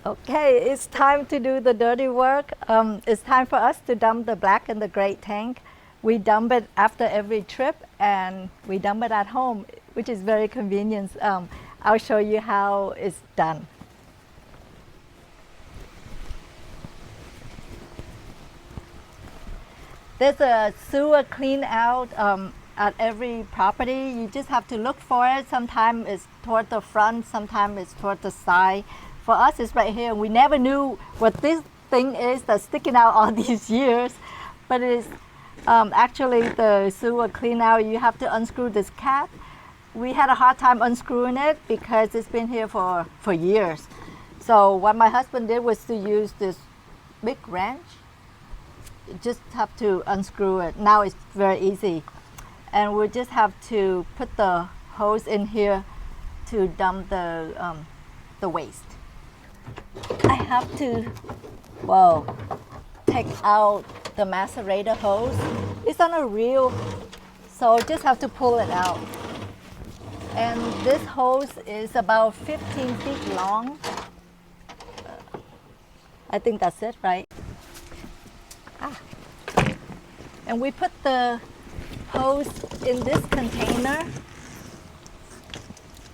Okay, it's time to do the dirty work. It's time for us to dump the black and the gray tank. We dump it after every trip and we dump it at home, which is very convenient. I'll show you how it's done. There's a sewer clean out at every property. You just have to look for it. Sometimes it's toward the front, sometimes it's toward the side. For us, it's right here. We never knew what this thing is that's sticking out all these years, but it is actually the sewer clean out. You have to unscrew this cap. We had a hard time unscrewing it because it's been here for years. So what my husband did was to use this big wrench. You just have to unscrew it. Now it's very easy. And we just have to put the hose in here to dump the waste. I have to, take out the macerator hose. It's on a reel, so just have to pull it out. And this hose is about 15 feet long. I think that's it, right? And we put the hose in this container.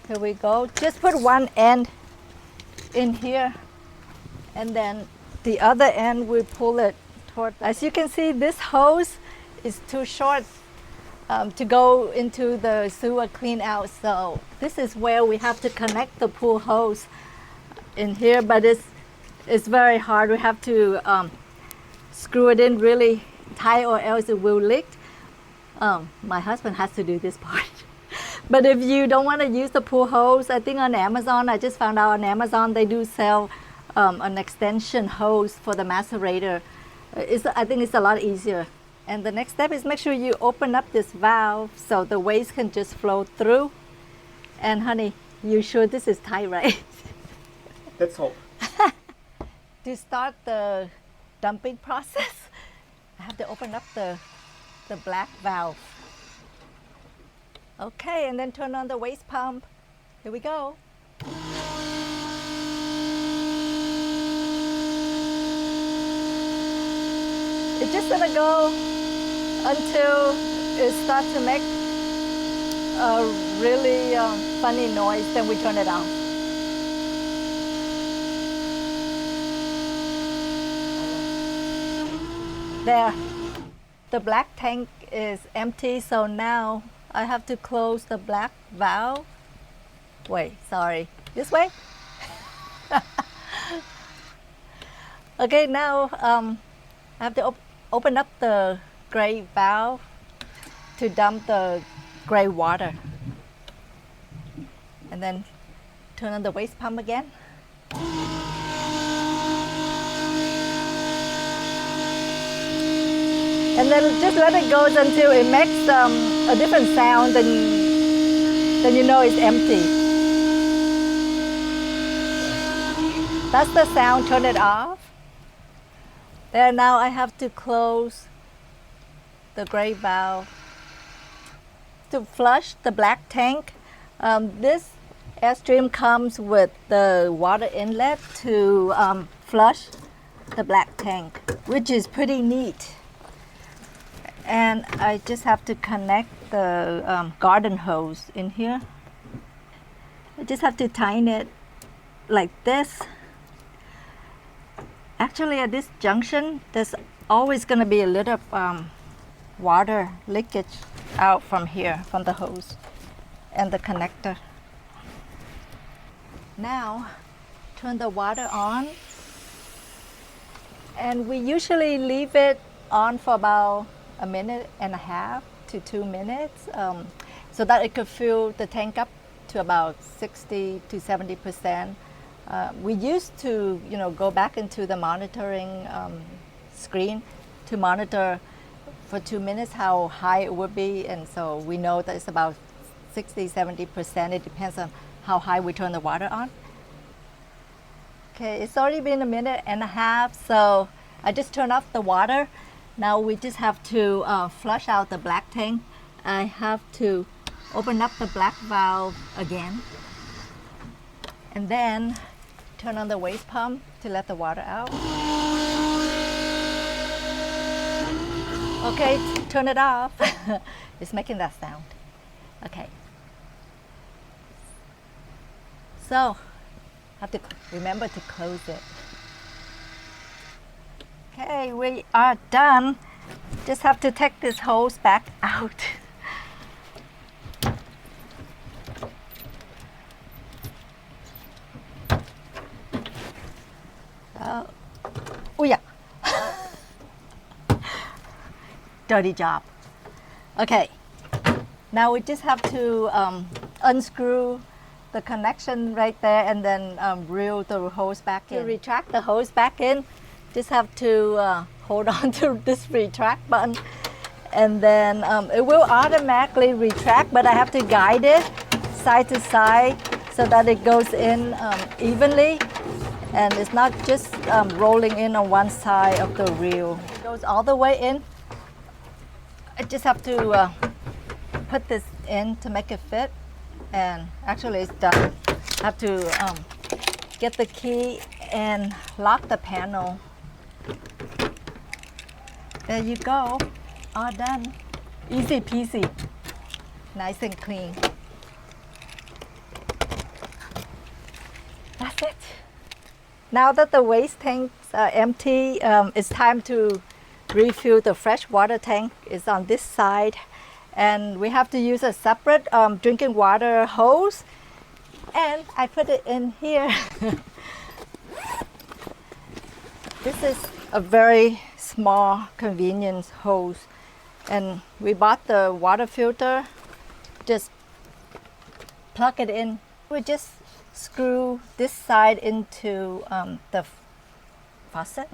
Here we go. Just put one end in here, and then the other end we pull it toward. As you can see, this hose is too short to go into the sewer clean out, so this is where we have to connect the pool hose in here, but it's very hard. We have to screw it in really tight or else it will leak. My husband has to do this part. But if you don't want to use the pool hose, I think on Amazon, I just found out on Amazon they do sell an extension hose for the macerator. I think it's a lot easier. And the next step is make sure you open up this valve so the waste can just flow through. And honey, you sure this is tight, right? Let's hope. To start the dumping process, I have to open up the black valve. Okay, and then turn on the waste pump. Here we go. It's just gonna go until it starts to make a really funny noise, then we turn it on. There, the black tank is empty, so now I have to close the black valve. Wait, sorry, this way? Okay, now I have to open up the gray valve to dump the gray water. And then turn on the waste pump again. And then just let it go until it makes a different sound, then you know it's empty. That's the sound, turn it off. There, now I have to close the gray valve. To flush the black tank, this Airstream comes with the water inlet to flush the black tank, which is pretty neat. And I just have to connect the garden hose in here. I just have to tighten it like this. Actually, at this junction, there's always going to be a little water leakage out from here, from the hose and the connector. Now, turn the water on. And we usually leave it on for about 1.5 to 2 minutes, so that it could fill the tank up to about 60 to 70%. We used to, go back into the monitoring screen to monitor for 2 minutes how high it would be, and so we know that it's about 60, 70%. It depends on how high we turn the water on. Okay, it's already been 1.5 minutes, so I just turned off the water. Now we just have to flush out the black tank. I have to open up the black valve again and then turn on the waste pump to let the water out. Okay, turn it off. It's making that sound. Okay. So, have to remember to close it. Okay, we are done. Just have to take this hose back out. Oh yeah. Dirty job. Okay. Now we just have to unscrew the connection right there and then reel the hose back in. To retract the hose back in, just have to hold on to this retract button, and then it will automatically retract, but I have to guide it side to side so that it goes in evenly and it's not just rolling in on one side of the reel. It goes all the way in. I just have to put this in to make it fit, and actually it's done. I have to get the key and lock the panel. There you go, all done. Easy peasy, nice and clean. That's it. Now that the waste tanks are empty, it's time to refill the fresh water tank. It's on this side, and we have to use a separate drinking water hose, and I put it in here. This is a very small convenience hose, and we bought the water filter. Just plug it in. We just screw this side into the faucet.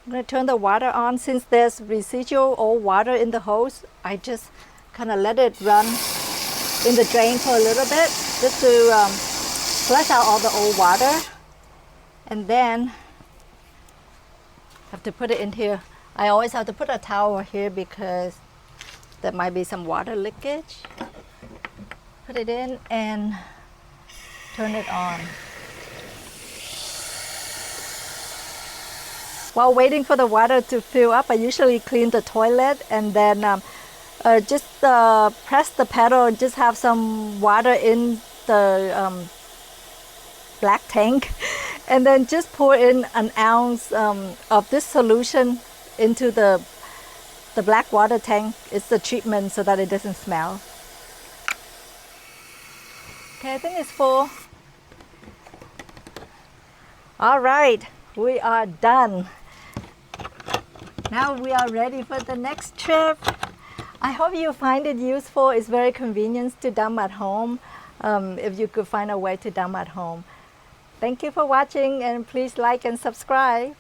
I'm going to turn the water on. Since there's residual old water in the hose, I just kind of let it run in the drain for a little bit just to flush out all the old water. And then have to put it in here. I always have to put a towel here because there might be some water leakage. Put it in and turn it on. While waiting for the water to fill up, I usually clean the toilet and then just press the pedal and just have some water in the black tank, and then just pour in an ounce of this solution into the black water tank. It's the treatment so that it doesn't smell. Okay, I think it's full. All right, we are done. Now we are ready for the next trip. I hope you find it useful. It's very convenient to dump at home, if you could find a way to dump at home. Thank you for watching, and please like and subscribe.